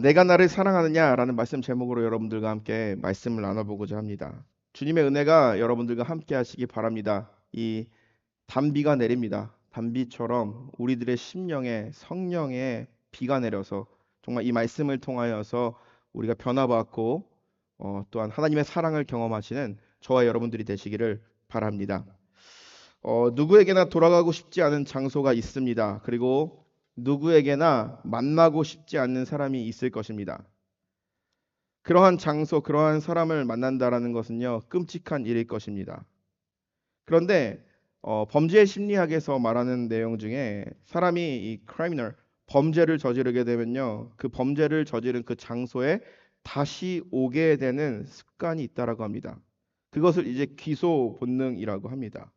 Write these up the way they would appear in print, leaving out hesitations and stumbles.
내가 나를 사랑하느냐라는 말씀 제목으로 여러분들과 함께 말씀을 나눠보고자 합니다. 주님의 은혜가 여러분들과 함께 하시기 바랍니다. 이 단비가 내립니다. 단비처럼 우리들의 심령에 성령의 비가 내려서 정말 이 말씀을 통하여서 우리가 변화받고 또한 하나님의 사랑을 경험하시는 저와 여러분들이 되시기를 바랍니다. 누구에게나 돌아가고 싶지 않은 장소가 있습니다. 그리고 누구에게나 만나고 싶지 않는 사람이 있을 것입니다. 그러한 장소, 그러한 사람을 만난다라는 것은요, 끔찍한 일일 것입니다. 그런데 범죄 심리학에서 말하는 내용 중에 사람이 이 크리미널, 범죄를 저지르게 되면요, 그 범죄를 저지른 그 장소에 다시 오게 되는 습관이 있다라고 합니다. 그것을 이제 귀소 본능이라고 합니다.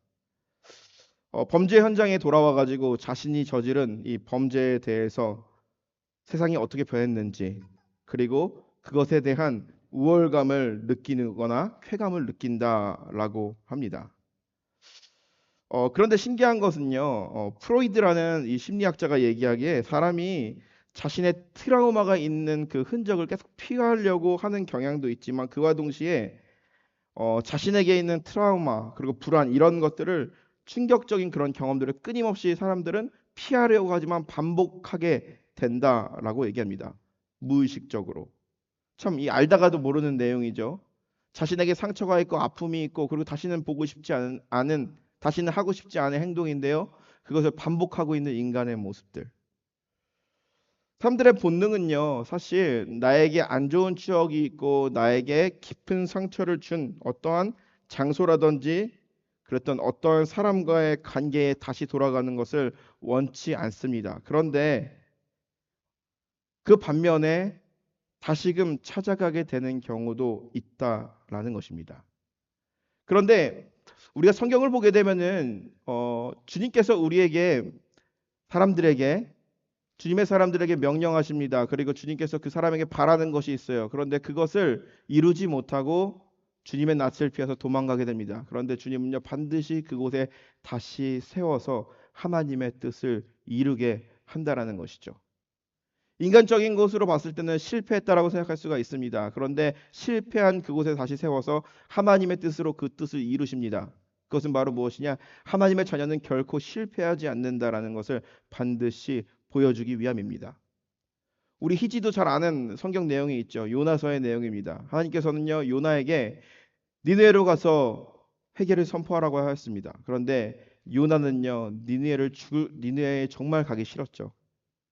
범죄 현장에 돌아와 가지고 자신이 저지른 이 범죄에 대해서 세상이 어떻게 변했는지, 그리고 그것에 대한 우월감을 느끼거나 쾌감을 느낀다라고 합니다. 그런데 신기한 것은요, 프로이드라는 이 심리학자가 얘기하기에 사람이 자신의 트라우마가 있는 그 흔적을 계속 피하려고 하는 경향도 있지만 그와 동시에 자신에게 있는 트라우마 그리고 불안 이런 것들을 충격적인 그런 경험들을 끊임없이 사람들은 피하려고 하지만 반복하게 된다라고 얘기합니다. 무의식적으로. 참 이 알다가도 모르는 내용이죠. 자신에게 상처가 있고 아픔이 있고 그리고 다시는 보고 싶지 않은 다시는 하고 싶지 않은 행동인데요. 그것을 반복하고 있는 인간의 모습들. 사람들의 본능은요, 사실 나에게 안 좋은 추억이 있고 나에게 깊은 상처를 준 어떠한 장소라든지 그랬던 어떠한 사람과의 관계에 다시 돌아가는 것을 원치 않습니다. 그런데 그 반면에 다시금 찾아가게 되는 경우도 있다라는 것입니다. 그런데 우리가 성경을 보게 되면은 주님께서 우리에게 사람들에게 주님의 사람들에게 명령하십니다. 그리고 주님께서 그 사람에게 바라는 것이 있어요. 그런데 그것을 이루지 못하고 주님의 낯을 피해서 도망가게 됩니다. 그런데 주님은요, 반드시 그곳에 다시 세워서 하나님의 뜻을 이루게 한다라는 것이죠. 인간적인 것으로 봤을 때는 실패했다라고 생각할 수가 있습니다. 그런데 실패한 그곳에 다시 세워서 하나님의 뜻으로 그 뜻을 이루십니다. 그것은 바로 무엇이냐? 하나님의 자녀는 결코 실패하지 않는다라는 것을 반드시 보여주기 위함입니다. 우리 희지도 잘 아는 성경 내용이 있죠. 요나서의 내용입니다. 하나님께서는요, 요나에게 니느웨로 가서 회개를 선포하라고 하였습니다. 그런데 요나는요, 니느웨에 정말 가기 싫었죠.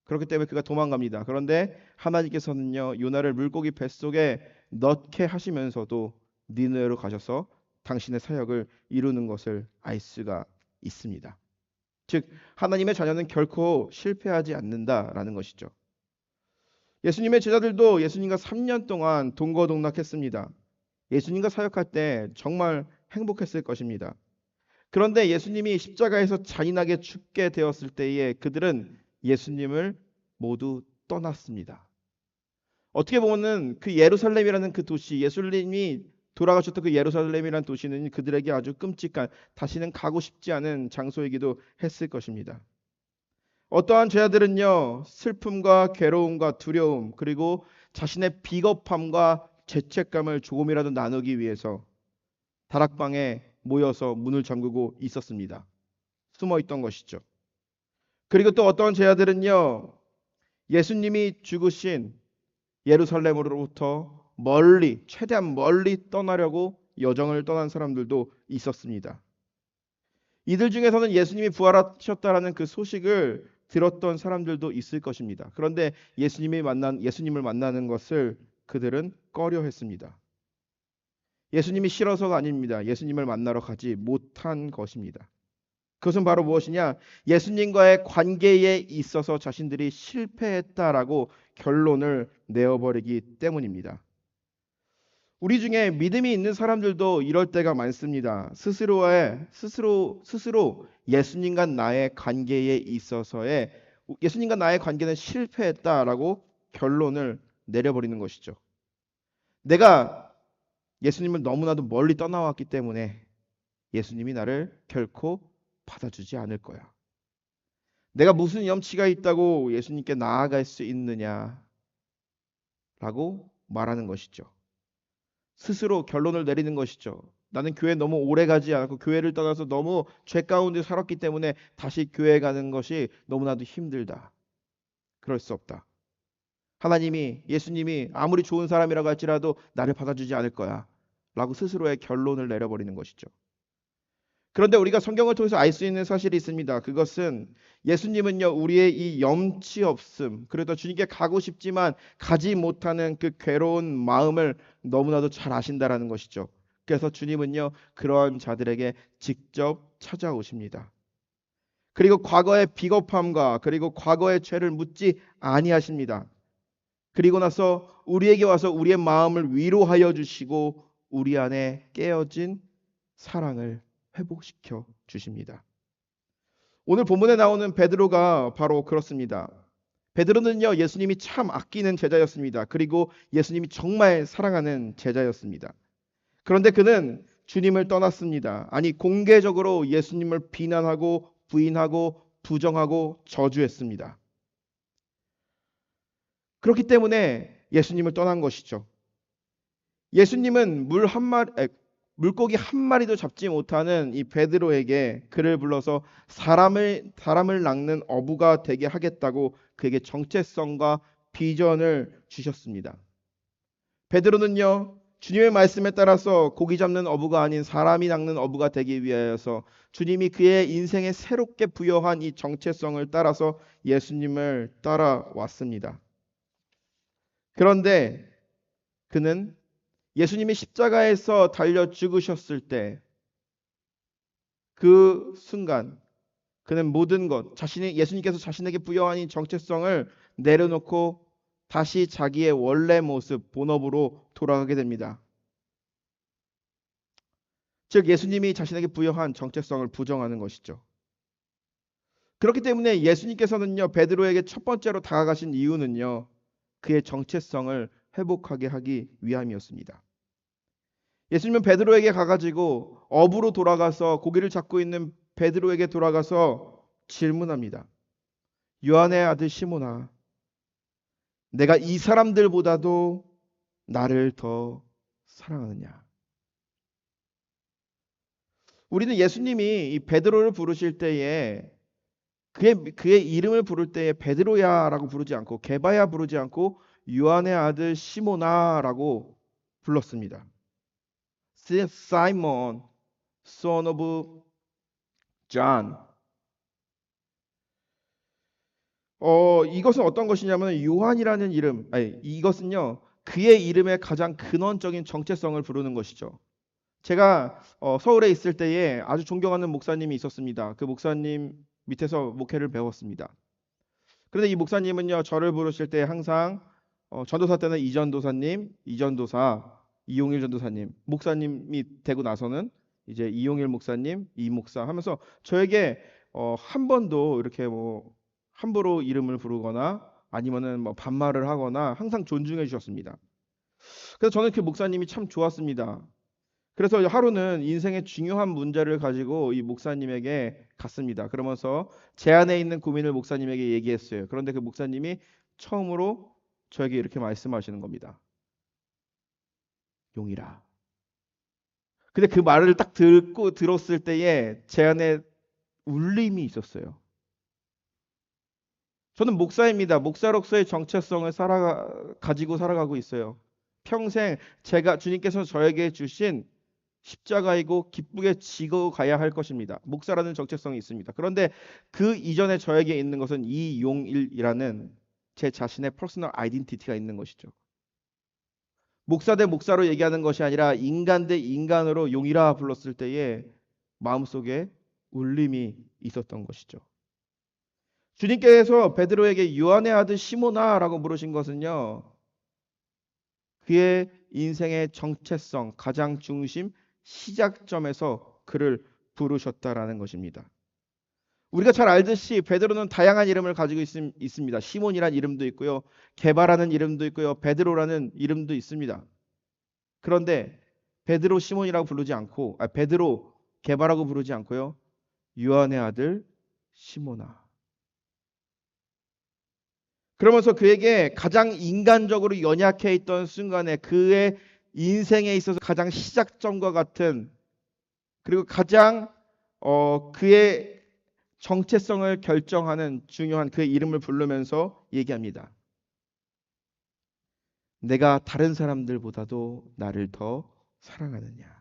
그렇기 때문에 그가 도망갑니다. 그런데 하나님께서는요, 요나를 물고기 뱃속에 넣게 하시면서도 니느웨로 가셔서 당신의 사역을 이루는 것을 알 수가 있습니다. 즉 하나님의 자녀는 결코 실패하지 않는다라는 것이죠. 예수님의 제자들도 예수님과 3년 동안 동거동락했습니다. 예수님과 사역할 때 정말 행복했을 것입니다. 그런데 예수님이 십자가에서 잔인하게 죽게 되었을 때에 그들은 예수님을 모두 떠났습니다. 어떻게 보면은 그 예루살렘이라는 그 도시, 예수님이 돌아가셨던 그 예루살렘이라는 도시는 그들에게 아주 끔찍한, 다시는 가고 싶지 않은 장소이기도 했을 것입니다. 어떠한 죄아들은요, 슬픔과 괴로움과 두려움, 그리고 자신의 비겁함과 죄책감을 조금이라도 나누기 위해서 다락방에 모여서 문을 잠그고 있었습니다. 숨어 있던 것이죠. 그리고 또 어떠한 죄아들은요, 예수님이 죽으신 예루살렘으로부터 멀리, 최대한 멀리 떠나려고 여정을 떠난 사람들도 있었습니다. 이들 중에서는 예수님이 부활하셨다라는 그 소식을 들었던 사람들도 있을 것입니다. 그런데 예수님을 만나는 것을 그들은 꺼려했습니다. 예수님이 싫어서가 아닙니다. 예수님을 만나러 가지 못한 것입니다. 그것은 바로 무엇이냐? 예수님과의 관계에 있어서 자신들이 실패했다라고 결론을 내어버리기 때문입니다. 우리 중에 믿음이 있는 사람들도 이럴 때가 많습니다. 스스로 예수님과 나의 관계에 있어서의 예수님과 나의 관계는 실패했다라고 결론을 내려버리는 것이죠. 내가 예수님을 너무나도 멀리 떠나왔기 때문에 예수님이 나를 결코 받아주지 않을 거야. 내가 무슨 염치가 있다고 예수님께 나아갈 수 있느냐? 라고 말하는 것이죠. 스스로 결론을 내리는 것이죠. 나는 교회 너무 오래 가지 않고 교회를 떠나서 너무 죄 가운데 살았기 때문에 다시 교회 가는 것이 너무나도 힘들다. 그럴 수 없다. 하나님이, 예수님이 아무리 좋은 사람이라고 할지라도 나를 받아주지 않을 거야. 라고 스스로의 결론을 내려버리는 것이죠. 그런데 우리가 성경을 통해서 알 수 있는 사실이 있습니다. 그것은 예수님은요, 우리의 이 염치 없음, 그래도 주님께 가고 싶지만 가지 못하는 그 괴로운 마음을 너무나도 잘 아신다라는 것이죠. 그래서 주님은요, 그러한 자들에게 직접 찾아오십니다. 그리고 과거의 비겁함과 그리고 과거의 죄를 묻지 아니하십니다. 그리고 나서 우리에게 와서 우리의 마음을 위로하여 주시고 우리 안에 깨어진 사랑을 회복시켜 주십니다. 오늘 본문에 나오는 베드로가 바로 그렇습니다. 베드로는요, 예수님이 참 아끼는 제자였습니다. 그리고 예수님이 정말 사랑하는 제자였습니다. 그런데 그는 주님을 떠났습니다. 아니, 공개적으로 예수님을 비난하고 부인하고 부정하고 저주했습니다. 그렇기 때문에 예수님을 떠난 것이죠. 예수님은 물고기 한 마리도 잡지 못하는 이 베드로에게 그를 불러서 사람을 낚는 어부가 되게 하겠다고 그에게 정체성과 비전을 주셨습니다. 베드로는요, 주님의 말씀에 따라서 고기 잡는 어부가 아닌 사람이 낚는 어부가 되기 위하여서 주님이 그의 인생에 새롭게 부여한 이 정체성을 따라서 예수님을 따라왔습니다. 그런데 그는 예수님이 십자가에서 달려 죽으셨을 때 그 순간 그는 모든 것, 예수님께서 자신에게 부여한 이 정체성을 내려놓고 다시 자기의 원래 모습, 본업으로 돌아가게 됩니다. 즉 예수님이 자신에게 부여한 정체성을 부정하는 것이죠. 그렇기 때문에 예수님께서는요, 베드로에게 첫 번째로 다가가신 이유는요, 그의 정체성을 회복하게 하기 위함이었습니다. 예수님은 베드로에게 가가지고 어부로 돌아가서 고기를 잡고 있는 베드로에게 돌아가서 질문합니다. 요한의 아들 시몬아, 내가 이 사람들보다도 나를 더 사랑하느냐? 우리는 예수님이 이 베드로를 부르실 때에 그의 이름을 부를 때에 베드로야라고 부르지 않고 게바야 부르지 않고 요한의 아들 시몬아라고 불렀습니다. Simon, son of John. 이것은 어떤 것이냐면 요한이라는 이름, 아니 이것은요 그의 이름의 가장 근원적인 정체성을 부르는 것이죠. 제가 서울에 있을 때에 아주 존경하는 목사님이 있었습니다. 그 목사님 밑에서 목회를 배웠습니다. 그런데 이 목사님은요 저를 부르실 때 항상 전도사 때는 이전도사님, 이전도사, 이용일 전도사님, 목사님이 되고 나서는 이제 이용일 목사님, 이 목사 하면서 저에게 한 번도 이렇게 뭐 함부로 이름을 부르거나 아니면은 뭐 반말을 하거나 항상 존중해 주셨습니다. 그래서 저는 그 목사님이 참 좋았습니다. 그래서 하루는 인생의 중요한 문제를 가지고 이 목사님에게 갔습니다. 그러면서 제 안에 있는 고민을 목사님에게 얘기했어요. 그런데 그 목사님이 처음으로 저에게 이렇게 말씀하시는 겁니다. 용이라. 근데 그 말을 딱 들었을 때에 제 안에 울림이 있었어요. 저는 목사입니다. 목사로서의 정체성을 가지고 살아가고 있어요. 평생 주님께서 저에게 주신 십자가이고 기쁘게 지고 가야 할 것입니다. 목사라는 정체성이 있습니다. 그런데 그 이전에 저에게 있는 것은 이용일이라는 제 자신의 퍼스널 아이덴티티가 있는 것이죠. 목사 대 목사로 얘기하는 것이 아니라 인간 대 인간으로 용이라 불렀을 때에 마음속에 울림이 있었던 것이죠. 주님께서 베드로에게 요한의 아들 시몬아라고 부르신 것은요. 그의 인생의 정체성, 가장 중심, 시작점에서 그를 부르셨다라는 것입니다. 우리가 잘 알듯이 베드로는 다양한 이름을 가지고 있습니다. 시몬이라는 이름도 있고요. 게바라는 이름도 있고요. 베드로라는 이름도 있습니다. 그런데 베드로 시몬이라고 부르지 않고 베드로 게바라고 부르지 않고요. 요한의 아들 시몬아. 그러면서 그에게 가장 인간적으로 연약해 있던 순간에 그의 인생에 있어서 가장 시작점과 같은 그리고 가장 그의 정체성을 결정하는 중요한 그의 이름을 부르면서 얘기합니다. 내가 다른 사람들보다도 나를 더 사랑하느냐.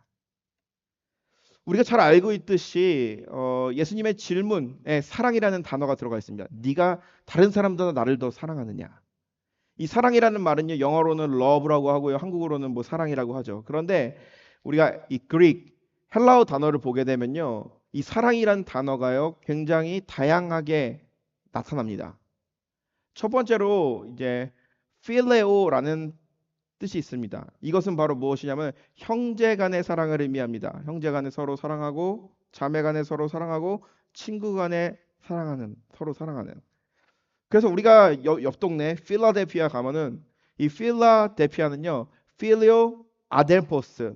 우리가 잘 알고 있듯이 예수님의 질문에 사랑이라는 단어가 들어가 있습니다. 네가 다른 사람보다 나를 더 사랑하느냐. 이 사랑이라는 말은요, 영어로는 love라고 하고요, 한국어로는 뭐 사랑이라고 하죠. 그런데 우리가 이 그릭 헬라어 단어를 보게 되면요, 이 사랑이라는 단어가요 굉장히 다양하게 나타납니다. 첫 번째로 이제 필레오라는 뜻이 있습니다. 이것은 바로 무엇이냐면 형제 간의 사랑을 의미합니다. 형제 간에 서로 사랑하고 자매 간에 서로 사랑하고 친구 간에 사랑하는, 서로 사랑하는. 그래서 우리가 옆 동네 필라델피아 가면은 이 필라델피아는요 필리오 아델포스,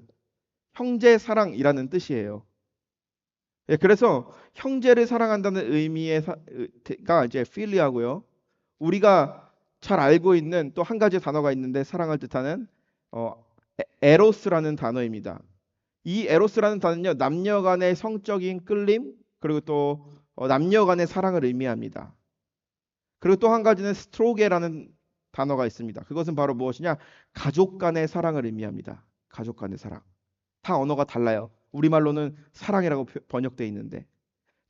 형제 사랑이라는 뜻이에요. 예, 그래서 형제를 사랑한다는 의미의 가 이제 필리아고요. 우리가 잘 알고 있는 또 한 가지 단어가 있는데 사랑을 뜻하는 에로스라는 단어입니다. 이 에로스라는 단어는요 남녀 간의 성적인 끌림 그리고 또 남녀 간의 사랑을 의미합니다. 그리고 또 한 가지는 스트로게라는 단어가 있습니다. 그것은 바로 무엇이냐? 가족 간의 사랑을 의미합니다. 가족 간의 사랑. 다 언어가 달라요. 우리말로는 사랑이라고 번역되어 있는데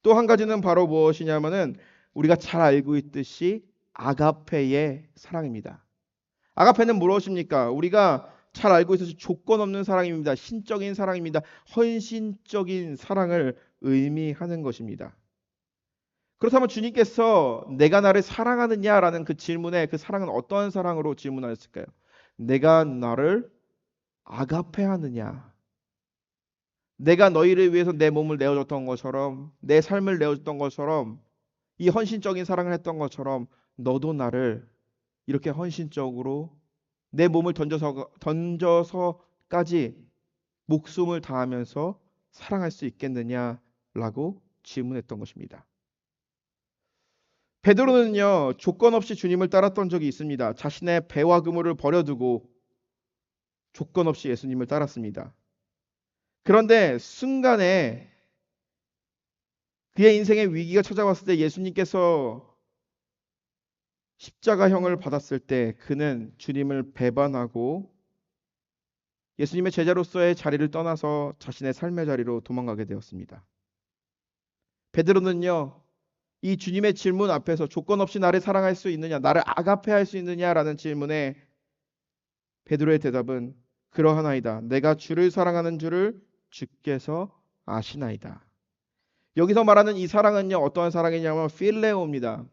또 한 가지는 바로 무엇이냐면은 우리가 잘 알고 있듯이 아가페의 사랑입니다. 아가페는 무엇입니까? 우리가 잘 알고 있듯이 조건 없는 사랑입니다. 신적인 사랑입니다. 헌신적인 사랑을 의미하는 것입니다. 그렇다면 주님께서 내가 나를 사랑하느냐라는 그 질문에 그 사랑은 어떠한 사랑으로 질문하셨을까요? 내가 나를 아가페하느냐? 내가 너희를 위해서 내 몸을 내어줬던 것처럼 내 삶을 내어줬던 것처럼 이 헌신적인 사랑을 했던 것처럼 너도 나를 이렇게 헌신적으로 내 몸을 던져서까지 목숨을 다하면서 사랑할 수 있겠느냐라고 질문했던 것입니다. 베드로는요 조건 없이 주님을 따랐던 적이 있습니다. 자신의 배와 그물을 버려두고 조건 없이 예수님을 따랐습니다. 그런데 순간에 그의 인생에 위기가 찾아왔을 때 예수님께서 십자가형을 받았을 때 그는 주님을 배반하고 예수님의 제자로서의 자리를 떠나서 자신의 삶의 자리로 도망가게 되었습니다. 베드로는요 이 주님의 질문 앞에서 조건 없이 나를 사랑할 수 있느냐, 나를 아가페할 수 있느냐라는 질문에 베드로의 대답은 그러하나이다. 내가 주를 사랑하는 줄을 주께서 아시나이다. 여기서 말하는 이 사랑은요 어떠한 사랑이냐면 필레오입니다.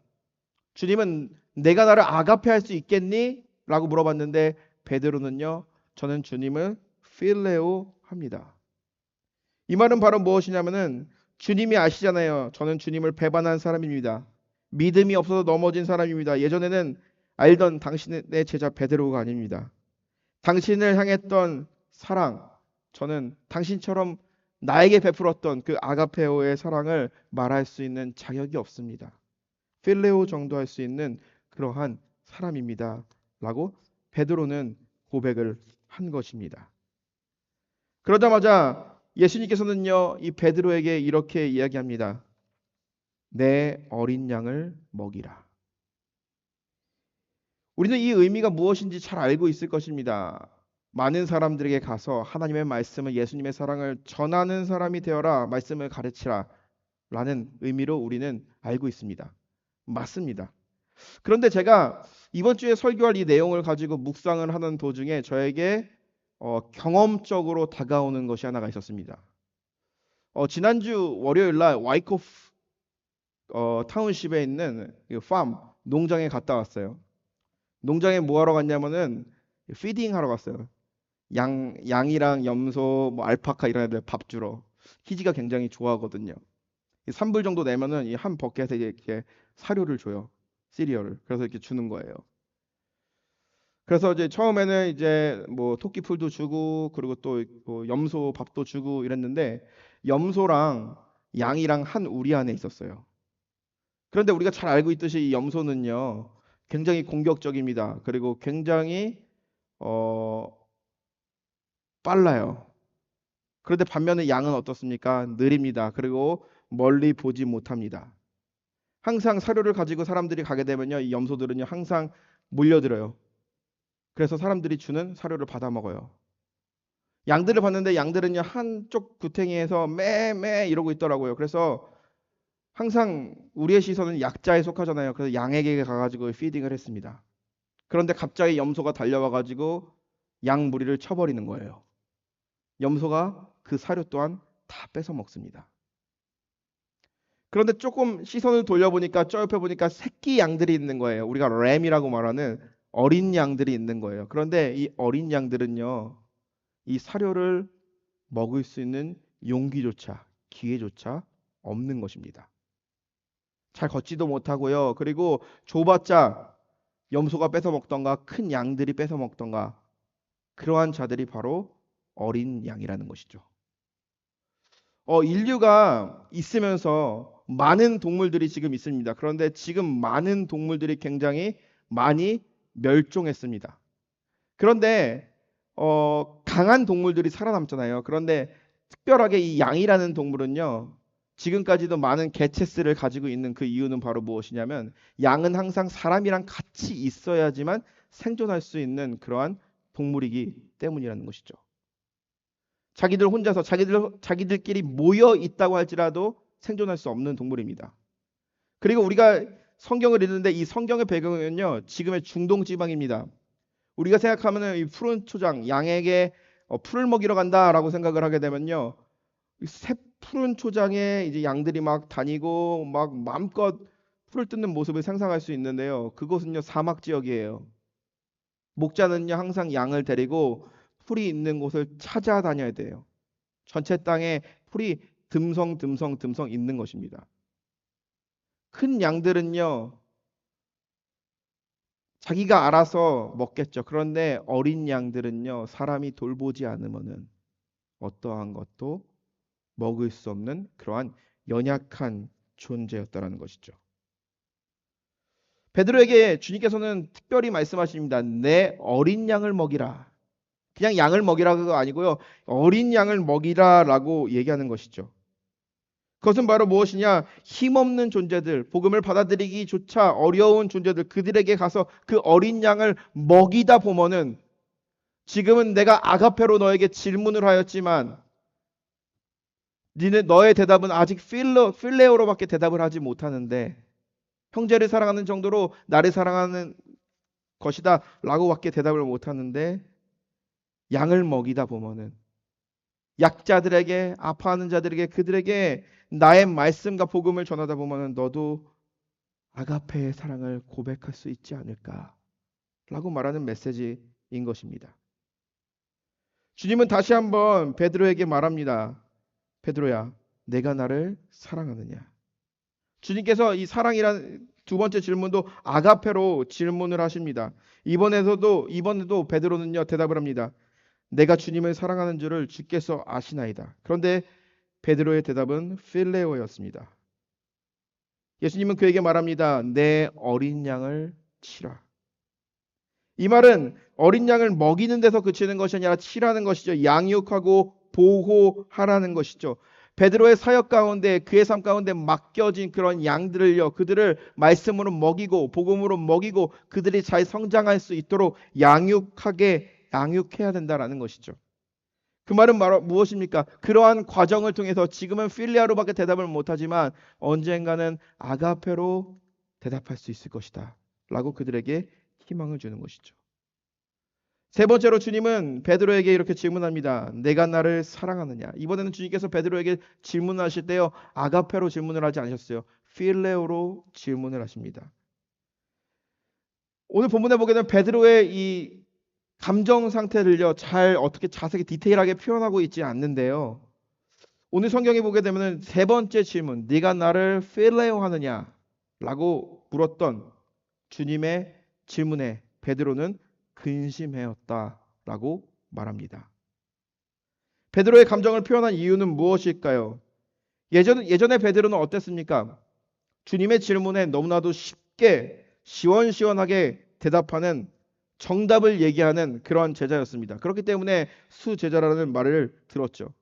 주님은 내가 나를 아가페할 수 있겠니? 라고 물어봤는데 베드로는요 저는 주님을 필레오 합니다. 이 말은 바로 무엇이냐면은 주님이 아시잖아요. 저는 주님을 배반한 사람입니다. 믿음이 없어서 넘어진 사람입니다. 예전에는 알던 당신의 제자 베드로가 아닙니다. 당신을 향했던 사랑, 저는 당신처럼 나에게 베풀었던 그 아가페오의 사랑을 말할 수 있는 자격이 없습니다. 필레오 정도 할 수 있는 그러한 사람입니다. 라고 베드로는 고백을 한 것입니다. 그러자마자 예수님께서는요, 이 베드로에게 이렇게 이야기합니다. 내 어린 양을 먹이라. 우리는 이 의미가 무엇인지 잘 알고 있을 것입니다. 많은 사람들에게 가서 하나님의 말씀을 예수님의 사랑을 전하는 사람이 되어라. 말씀을 가르치라. 라는 의미로 우리는 알고 있습니다. 맞습니다. 그런데 제가 이번 주에 설교할 이 내용을 가지고 묵상을 하는 도중에 저에게 경험적으로 다가오는 것이 하나가 있었습니다. 지난주 월요일 날 와이코프 타운십에 있는 팜 농장에 갔다 왔어요. 농장에 뭐 하러 갔냐면은 피딩 하러 갔어요. 양이랑 염소, 뭐 알파카 이런 애들 밥 주러. 희지가 굉장히 좋아하거든요. 3불 정도 내면은 이 한 버켓에 이렇게 사료를 줘요. 시리얼을. 그래서 이렇게 주는 거예요. 그래서 이제 처음에는 이제 뭐 토끼 풀도 주고 그리고 또 뭐 염소 밥도 주고 이랬는데 염소랑 양이랑 한 우리 안에 있었어요. 그런데 우리가 잘 알고 있듯이 이 염소는요 굉장히 공격적입니다. 그리고 굉장히 어, 빨라요. 그런데 반면에 양은 어떻습니까? 느립니다. 그리고 멀리 보지 못합니다. 항상 사료를 가지고 사람들이 가게 되면요, 이 염소들은요 항상 몰려들어요. 그래서 사람들이 주는 사료를 받아 먹어요. 양들을 봤는데 양들은요 한쪽 구탱이에서 매매 이러고 있더라고요. 그래서 항상 우리의 시선은 약자에 속하잖아요. 그래서 양에게 가가지고 피딩을 했습니다. 그런데 갑자기 염소가 달려와가지고 양 무리를 쳐버리는 거예요. 염소가 그 사료 또한 다 뺏어 먹습니다. 그런데 조금 시선을 돌려보니까 저 옆에 보니까 새끼 양들이 있는 거예요. 우리가 램이라고 말하는 어린 양들이 있는 거예요. 그런데 이 어린 양들은요, 이 사료를 먹을 수 있는 용기조차, 기회조차 없는 것입니다. 잘 걷지도 못하고요. 그리고 좁았자 염소가 뺏어 먹던가 큰 양들이 뺏어 먹던가 그러한 자들이 바로 어린 양이라는 것이죠. 인류가 있으면서 많은 동물들이 지금 있습니다. 그런데 지금 많은 동물들이 굉장히 많이 멸종했습니다. 그런데 강한 동물들이 살아남잖아요. 그런데 특별하게 이 양이라는 동물은요, 지금까지도 많은 개체수를 가지고 있는 그 이유는 바로 무엇이냐면 양은 항상 사람이랑 같이 있어야지만 생존할 수 있는 그러한 동물이기 때문이라는 것이죠. 자기들 혼자서 자기들끼리 모여 있다고 할지라도 생존할 수 없는 동물입니다. 그리고 우리가 성경을 읽는데 이 성경의 배경은요, 지금의 중동 지방입니다. 우리가 생각하면은 이 푸른 초장, 양에게 풀을 먹이러 간다라고 생각을 하게 되면요, 새 푸른 초장에 이제 양들이 막 다니고 막 마음껏 풀을 뜯는 모습을 상상할 수 있는데요, 그곳은요 사막 지역이에요. 목자는요 항상 양을 데리고 풀이 있는 곳을 찾아다녀야 돼요. 전체 땅에 풀이 듬성 있는 것입니다. 큰 양들은요 자기가 알아서 먹겠죠. 그런데 어린 양들은요 사람이 돌보지 않으면은 어떠한 것도 먹을 수 없는 그러한 연약한 존재였다라는 것이죠. 베드로에게 주님께서는 특별히 말씀하십니다. 내 어린 양을 먹이라. 그냥 양을 먹이라가 아니고요, 어린 양을 먹이라라고 얘기하는 것이죠. 그것은 바로 무엇이냐? 힘없는 존재들, 복음을 받아들이기조차 어려운 존재들, 그들에게 가서 그 어린 양을 먹이다 보면은, 지금은 내가 아가페로 너에게 질문을 하였지만 너의 대답은 아직 필레오로밖에 대답을 하지 못하는데, 형제를 사랑하는 정도로 나를 사랑하는 것이다 라고밖에 대답을 못하는데, 양을 먹이다 보면은 약자들에게, 아파하는 자들에게, 그들에게 나의 말씀과 복음을 전하다 보면은 너도 아가페의 사랑을 고백할 수 있지 않을까라고 말하는 메시지인 것입니다. 주님은 다시 한번 베드로에게 말합니다. 베드로야, 내가 나를 사랑하느냐? 주님께서 이 사랑이란 두 번째 질문도 아가페로 질문을 하십니다. 이번에도 베드로는요 대답을 합니다. 내가 주님을 사랑하는 줄을 주께서 아시나이다. 그런데 베드로의 대답은 필레오였습니다. 예수님은 그에게 말합니다. 내 어린 양을 치라. 이 말은 어린 양을 먹이는 데서 그치는 것이 아니라 치라는 것이죠. 양육하고 보호하라는 것이죠. 베드로의 사역 가운데, 그의 삶 가운데 맡겨진 그런 양들을요, 그들을 말씀으로 먹이고 복음으로 먹이고 그들이 잘 성장할 수 있도록 양육해야 된다라는 것이죠. 그 말은 바로 무엇입니까? 그러한 과정을 통해서 지금은 필리아로밖에 대답을 못하지만 언젠가는 아가페로 대답할 수 있을 것이다 라고 그들에게 희망을 주는 것이죠. 세 번째로 주님은 베드로에게 이렇게 질문합니다. 내가 나를 사랑하느냐? 이번에는 주님께서 베드로에게 질문하실 때요, 아가페로 질문을 하지 않으셨어요. 필레오로 질문을 하십니다. 오늘 본문에 보게 되면 베드로의 이 감정 상태를요 잘 어떻게 자세히 디테일하게 표현하고 있지 않는데요, 오늘 성경에 보게 되면 세 번째 질문, 네가 나를 필레오 하느냐 라고 물었던 주님의 질문에 베드로는 근심해였다라고 말합니다. 베드로의 감정을 표현한 이유는 무엇일까요? 예전에 베드로는 어땠습니까? 주님의 질문에 너무나도 쉽게 시원시원하게 대답하는 정답을 얘기하는 그런 제자였습니다. 그렇기 때문에 수제자라는 말을 들었죠.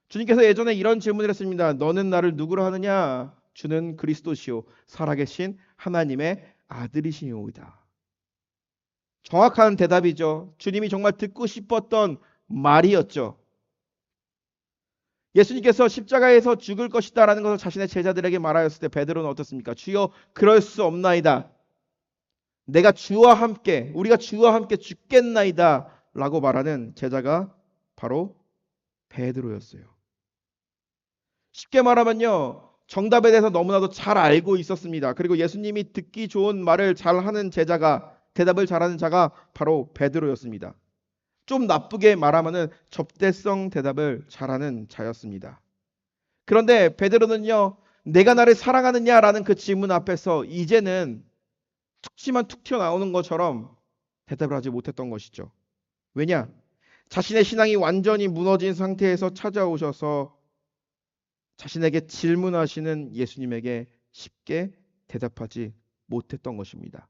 주님께서 예전에 이런 질문을 했습니다. 너는 나를 누구로 하느냐? 주는 그리스도시요 살아계신 하나님의 아들이시오이다. 정확한 대답이죠. 주님이 정말 듣고 싶었던 말이었죠. 예수님께서 십자가에서 죽을 것이다라는 것을 자신의 제자들에게 말하였을 때 베드로는 어떻습니까? 주여 그럴 수 없나이다. 우리가 주와 함께 죽겠나이다 라고 말하는 제자가 바로 베드로였어요. 쉽게 말하면요. 정답에 대해서 너무나도 잘 알고 있었습니다. 그리고 예수님이 듣기 좋은 말을 잘하는 대답을 잘하는 자가 바로 베드로였습니다. 좀 나쁘게 말하면은 접대성 대답을 잘하는 자였습니다. 그런데 베드로는요. 내가 나를 사랑하느냐라는 그 질문 앞에서 이제는 툭치만 툭 튀어나오는 것처럼 대답을 하지 못했던 것이죠. 왜냐? 자신의 신앙이 완전히 무너진 상태에서 찾아오셔서 자신에게 질문하시는 예수님에게 쉽게 대답하지 못했던 것입니다.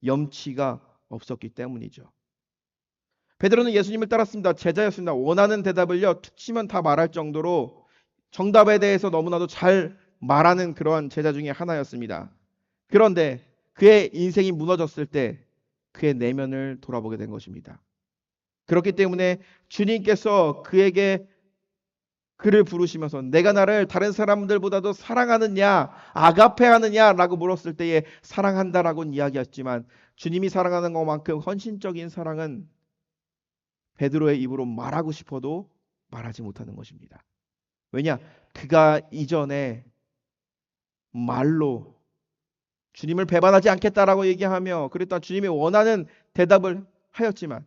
염치가 없었기 때문이죠. 베드로는 예수님을 따랐습니다. 제자였습니다. 원하는 대답을요, 툭 치면 다 말할 정도로 정답에 대해서 너무나도 잘 말하는 그러한 제자 중에 하나였습니다. 그런데 그의 인생이 무너졌을 때 그의 내면을 돌아보게 된 것입니다. 그렇기 때문에 주님께서 그를 부르시면서 내가 나를 다른 사람들보다도 사랑하느냐, 아가페하느냐라고 물었을 때에 사랑한다라고는 이야기했지만 주님이 사랑하는 것만큼 헌신적인 사랑은 베드로의 입으로 말하고 싶어도 말하지 못하는 것입니다. 왜냐? 그가 이전에 말로 주님을 배반하지 않겠다라고 얘기하며 그랬던 주님이 원하는 대답을 하였지만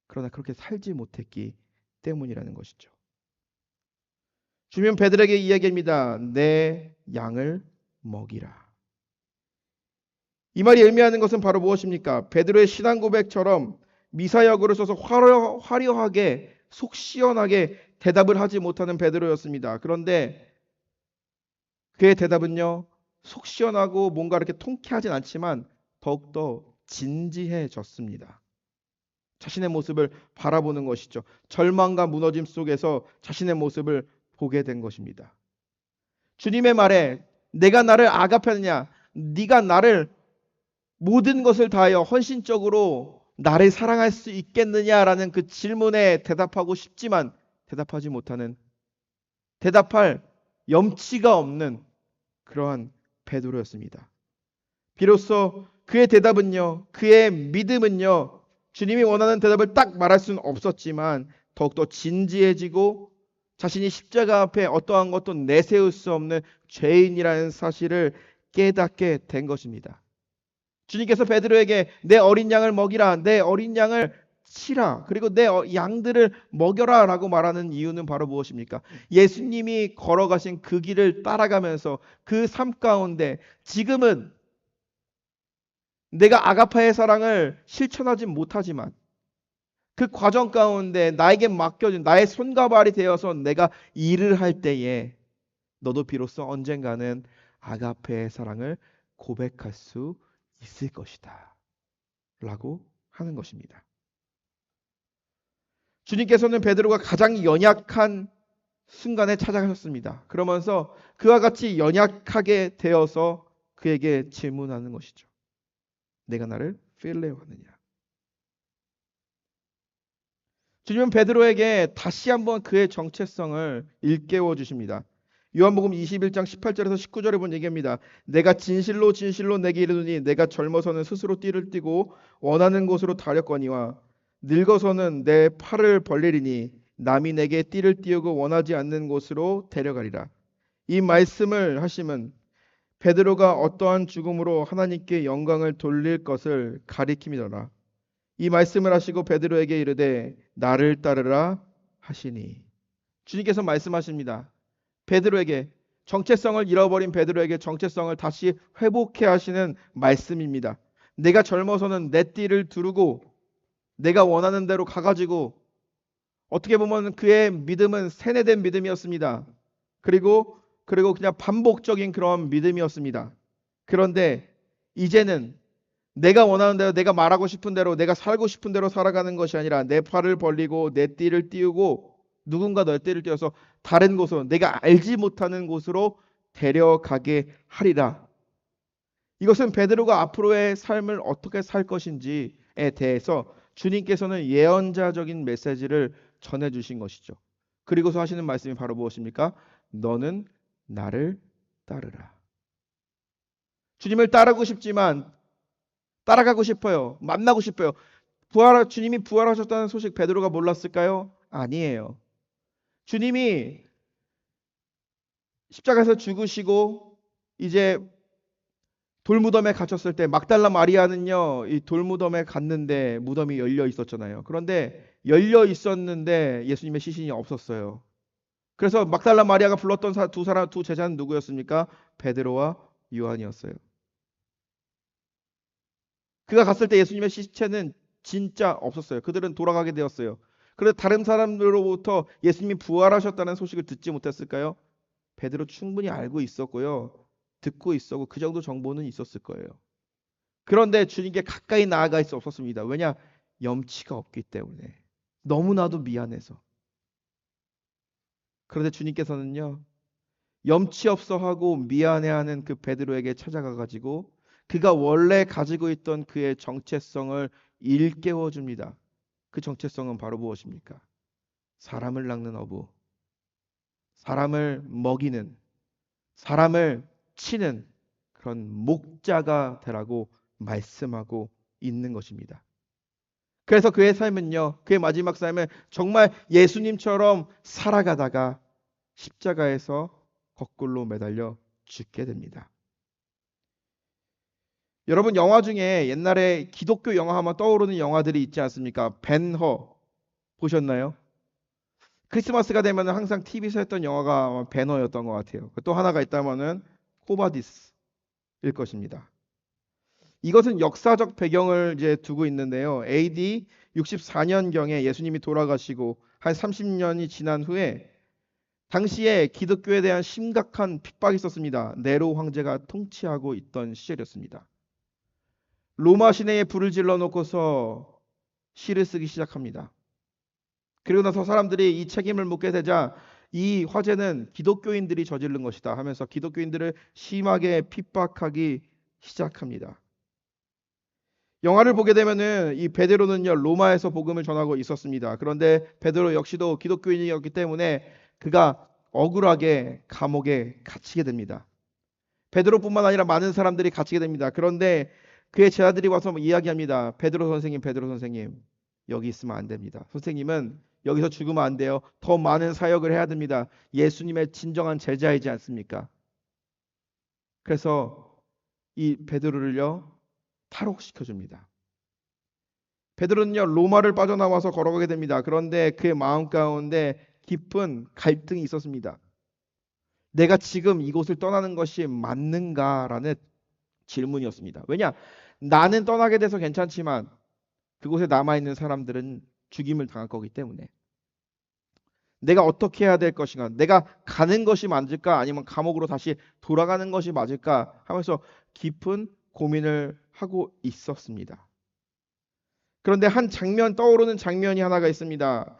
그러나 그렇게 살지 못했기 때문이라는 것이죠. 주님은 베드로에게 이야기합니다. 내 양을 먹이라. 이 말이 의미하는 것은 바로 무엇입니까? 베드로의 신앙 고백처럼 미사역으로 써서 화려하게 속 시원하게 대답을 하지 못하는 베드로였습니다. 그런데 그의 대답은요. 속 시원하고 뭔가 이렇게 통쾌하진 않지만 더욱더 진지해졌습니다. 자신의 모습을 바라보는 것이죠. 절망과 무너짐 속에서 자신의 모습을 보게 된 것입니다. 주님의 말에 내가 나를 아가페느냐, 네가 나를 모든 것을 다하여 헌신적으로 나를 사랑할 수 있겠느냐라는 그 질문에 대답하고 싶지만 대답하지 못하는, 대답할 염치가 없는 그러한 베드로였습니다. 비로소 그의 대답은요, 그의 믿음은요, 주님이 원하는 대답을 딱 말할 수는 없었지만 더욱더 진지해지고 자신이 십자가 앞에 어떠한 것도 내세울 수 없는 죄인이라는 사실을 깨닫게 된 것입니다. 주님께서 베드로에게 내 어린 양을 먹이라, 내 어린 양을 치라, 그리고 내 양들을 먹여라 라고 말하는 이유는 바로 무엇입니까? 예수님이 걸어가신 그 길을 따라가면서 그 삶 가운데 지금은 내가 아가파의 사랑을 실천하지 못하지만 그 과정 가운데 나에게 맡겨진 나의 손과 발이 되어서 내가 일을 할 때에 너도 비로소 언젠가는 아가페의 사랑을 고백할 수 있을 것이다 라고 하는 것입니다. 주님께서는 베드로가 가장 연약한 순간에 찾아가셨습니다. 그러면서 그와 같이 연약하게 되어서 그에게 질문하는 것이죠. 내가 나를 필레오하느냐. 주님은 베드로에게 다시 한번 그의 정체성을 일깨워 주십니다. 요한복음 21장 18절에서 19절에 본 얘기입니다. 내가 진실로 진실로 내게 이르노니 내가 젊어서는 스스로 띠를 띠고 원하는 곳으로 다렸거니와 늙어서는 내 팔을 벌리리니 남이 내게 띠를 띠우고 원하지 않는 곳으로 데려가리라. 이 말씀을 하심은 베드로가 어떠한 죽음으로 하나님께 영광을 돌릴 것을 가리킴이더라. 이 말씀을 하시고 베드로에게 이르되 나를 따르라 하시니. 주님께서 말씀하십니다. 베드로에게, 정체성을 잃어버린 베드로에게 정체성을 다시 회복해 하시는 말씀입니다. 내가 젊어서는 내 띠를 두르고 내가 원하는 대로 가가지고, 어떻게 보면 그의 믿음은 세뇌된 믿음이었습니다. 그리고 그냥 반복적인 그런 믿음이었습니다. 그런데 이제는 내가 원하는 대로, 내가 말하고 싶은 대로, 내가 살고 싶은 대로 살아가는 것이 아니라 내 팔을 벌리고 내 띠를 띄우고 누군가 너의 띠를 띄워서 다른 곳으로, 내가 알지 못하는 곳으로 데려가게 하리라. 이것은 베드로가 앞으로의 삶을 어떻게 살 것인지에 대해서 주님께서는 예언자적인 메시지를 전해주신 것이죠. 그리고서 하시는 말씀이 바로 무엇입니까? 너는 나를 따르라. 주님을 따르고 싶지만 따라가고 싶어요. 만나고 싶어요. 주님이 부활하셨다는 소식 베드로가 몰랐을까요? 아니에요. 주님이 십자가에서 죽으시고 이제 돌무덤에 갇혔을 때 막달라 마리아는요, 이 돌무덤에 갔는데 무덤이 열려 있었잖아요. 그런데 열려 있었는데 예수님의 시신이 없었어요. 그래서 막달라 마리아가 불렀던 두 제자는 누구였습니까? 베드로와 요한이었어요. 그가 갔을 때 예수님의 시체는 진짜 없었어요. 그들은 돌아가게 되었어요. 그런데 다른 사람들로부터 예수님이 부활하셨다는 소식을 듣지 못했을까요? 베드로 충분히 알고 있었고요. 듣고 있었고 그 정도 정보는 있었을 거예요. 그런데 주님께 가까이 나아갈 수 없었습니다. 왜냐? 염치가 없기 때문에. 너무나도 미안해서. 그런데 주님께서는요. 염치 없어 하고 미안해하는 그 베드로에게 찾아가 가지고 그가 원래 가지고 있던 그의 정체성을 일깨워 줍니다. 그 정체성은 바로 무엇입니까? 사람을 낚는 어부, 사람을 먹이는, 사람을 치는 그런 목자가 되라고 말씀하고 있는 것입니다. 그래서 그의 삶은요, 그의 마지막 삶은 정말 예수님처럼 살아가다가 십자가에서 거꾸로 매달려 죽게 됩니다. 여러분 영화 중에 옛날에 기독교 영화 하면 떠오르는 영화들이 있지 않습니까? 벤허 보셨나요? 크리스마스가 되면 항상 TV에서 했던 영화가 아마 배너였던 것 같아요. 또 하나가 있다면은 코바디스일 것입니다. 이것은 역사적 배경을 이제 두고 있는데요. AD 64년경에 예수님이 돌아가시고 한 30년이 지난 후에 당시에 기독교에 대한 심각한 핍박이 있었습니다. 네로 황제가 통치하고 있던 시절이었습니다. 로마 시내에 불을 질러 놓고서 시를 쓰기 시작합니다. 그리고 나서 사람들이 이 책임을 묻게 되자 이 화재는 기독교인들이 저지른 것이다 하면서 기독교인들을 심하게 핍박하기 시작합니다. 영화를 보게 되면은 이 베드로는요 로마에서 복음을 전하고 있었습니다. 그런데 베드로 역시도 기독교인이었기 때문에 그가 억울하게 감옥에 갇히게 됩니다. 베드로뿐만 아니라 많은 사람들이 갇히게 됩니다. 그런데 그의 제자들이 와서 이야기합니다. 베드로 선생님, 베드로 선생님, 여기 있으면 안 됩니다. 선생님은 여기서 죽으면 안 돼요. 더 많은 사역을 해야 됩니다. 예수님의 진정한 제자이지 않습니까? 그래서 이 베드로를요 탈옥시켜 줍니다. 베드로는요 로마를 빠져나와서 걸어가게 됩니다. 그런데 그의 마음 가운데 깊은 갈등이 있었습니다. 내가 지금 이곳을 떠나는 것이 맞는가라는 질문이었습니다. 왜냐? 나는 떠나게 돼서 괜찮지만 그곳에 남아있는 사람들은 죽임을 당할 거기 때문에 내가 어떻게 해야 될 것인가? 내가 가는 것이 맞을까? 아니면 감옥으로 다시 돌아가는 것이 맞을까? 하면서 깊은 고민을 하고 있었습니다. 그런데 한 장면 떠오르는 장면이 하나가 있습니다.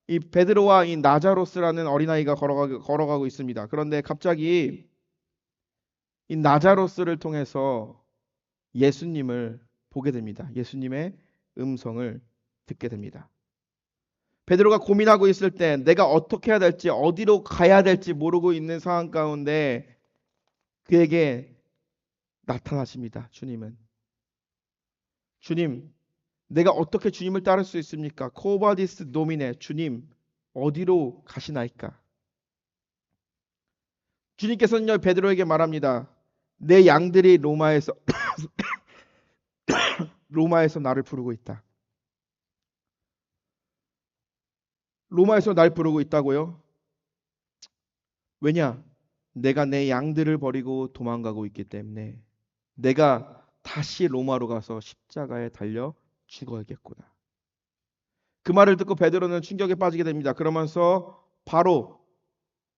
이 베드로와 이 나자로스라는 어린아이가 걸어가고 있습니다. 그런데 갑자기 이 나자로스를 통해서 예수님을 보게 됩니다. 예수님의 음성을 듣게 됩니다. 베드로가 고민하고 있을 때 내가 어떻게 해야 될지 어디로 가야 될지 모르고 있는 상황 가운데 그에게 나타나십니다. 주님은. 주님, 내가 어떻게 주님을 따를 수 있습니까? 코바디스 노미네, 주님, 어디로 가시나이까? 주님께서는요, 베드로에게 말합니다. 내 양들이 로마에서 나를 부르고 있다. 로마에서 날 부르고 있다고요? 왜냐? 내가 내 양들을 버리고 도망가고 있기 때문에 내가 다시 로마로 가서 십자가에 달려 죽어야겠구나. 그 말을 듣고 베드로는 충격에 빠지게 됩니다. 그러면서 바로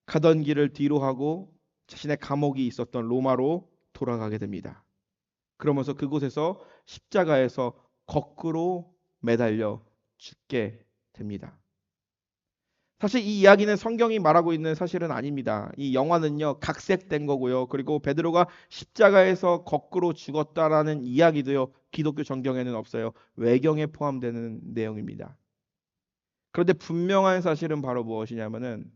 가던 길을 뒤로 하고 자신의 감옥이 있었던 로마로 돌아가게 됩니다. 그러면서 그곳에서 십자가에서 거꾸로 매달려 죽게 됩니다. 사실 이 이야기는 성경이 말하고 있는 사실은 아닙니다. 이 영화는요, 각색된 거고요. 그리고 베드로가 십자가에서 거꾸로 죽었다라는 이야기도요, 기독교 정경에는 없어요. 외경에 포함되는 내용입니다. 그런데 분명한 사실은 바로 무엇이냐면은,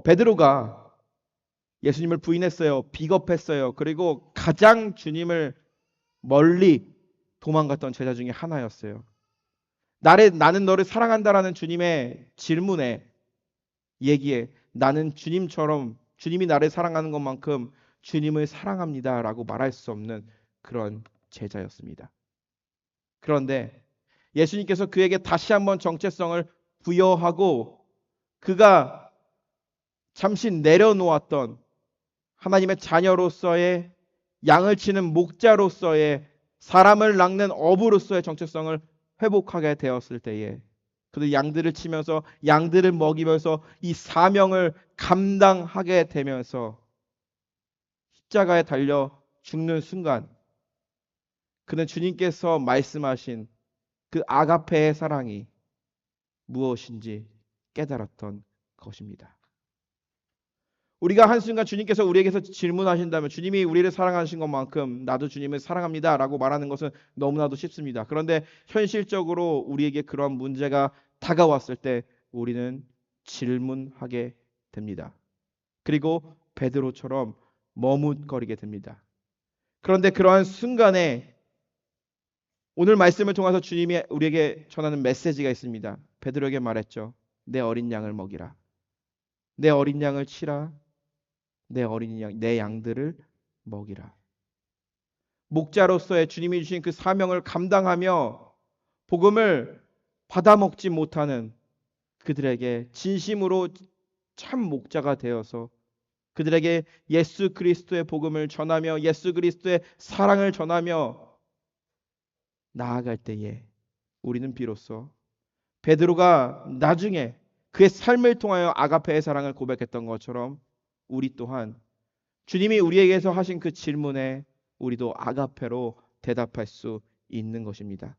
베드로가 예수님을 부인했어요. 비겁했어요. 그리고 가장 주님을 멀리 도망갔던 제자 중에 하나였어요. 나는 너를 사랑한다라는 주님의 질문에, 얘기에, 나는 주님이 나를 사랑하는 것만큼 주님을 사랑합니다라고 말할 수 없는 그런 제자였습니다. 그런데 예수님께서 그에게 다시 한번 정체성을 부여하고 그가 잠시 내려놓았던 하나님의 자녀로서의, 양을 치는 목자로서의, 사람을 낚는 어부로서의 정체성을 회복하게 되었을 때에 그들 양들을 치면서 양들을 먹이면서 이 사명을 감당하게 되면서 십자가에 달려 죽는 순간 그는 주님께서 말씀하신 그 아가페의 사랑이 무엇인지 깨달았던 것입니다. 우리가 한순간 주님께서 우리에게서 질문하신다면 주님이 우리를 사랑하신 것만큼 나도 주님을 사랑합니다 라고 말하는 것은 너무나도 쉽습니다. 그런데 현실적으로 우리에게 그런 문제가 다가왔을 때 우리는 질문하게 됩니다. 그리고 베드로처럼 머뭇거리게 됩니다. 그런데 그러한 순간에 오늘 말씀을 통해서 주님이 우리에게 전하는 메시지가 있습니다. 베드로에게 말했죠. 내 어린 양을 먹이라. 내 어린 양을 치라. 내 어린 양, 내 양들을 먹이라. 목자로서의 주님이 주신 그 사명을 감당하며 복음을 받아먹지 못하는 그들에게 진심으로 참 목자가 되어서 그들에게 예수 그리스도의 복음을 전하며 예수 그리스도의 사랑을 전하며 나아갈 때에 우리는 비로소 베드로가 나중에 그의 삶을 통하여 아가페의 사랑을 고백했던 것처럼 우리 또한 주님이 우리에게서 하신 그 질문에 우리도 아가페로 대답할 수 있는 것입니다.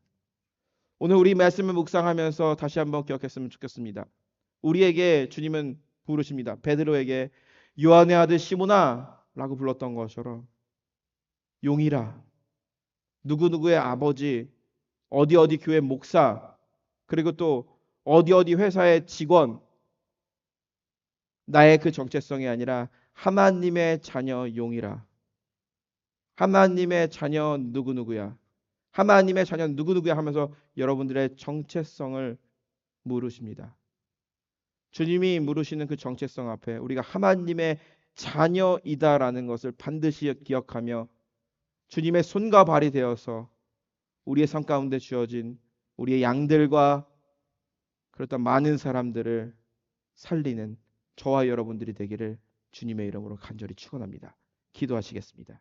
오늘 우리 말씀을 묵상하면서 다시 한번 기억했으면 좋겠습니다. 우리에게 주님은 부르십니다. 베드로에게 요한의 아들 시몬아 라고 불렀던 것처럼 용이라, 누구누구의 아버지, 어디 어디 교회 목사, 그리고 또 어디 어디 회사의 직원, 나의 그 정체성이 아니라 하나님의 자녀 용이라. 하나님의 자녀 누구누구야. 하나님의 자녀 누구누구야 하면서 여러분들의 정체성을 물으십니다. 주님이 물으시는 그 정체성 앞에 우리가 하나님의 자녀이다라는 것을 반드시 기억하며 주님의 손과 발이 되어서 우리의 삶 가운데 주어진 우리의 양들과 그렇던 많은 사람들을 살리는 저와 여러분들이 되기를 주님의 이름으로 간절히 축원합니다. 기도하시겠습니다.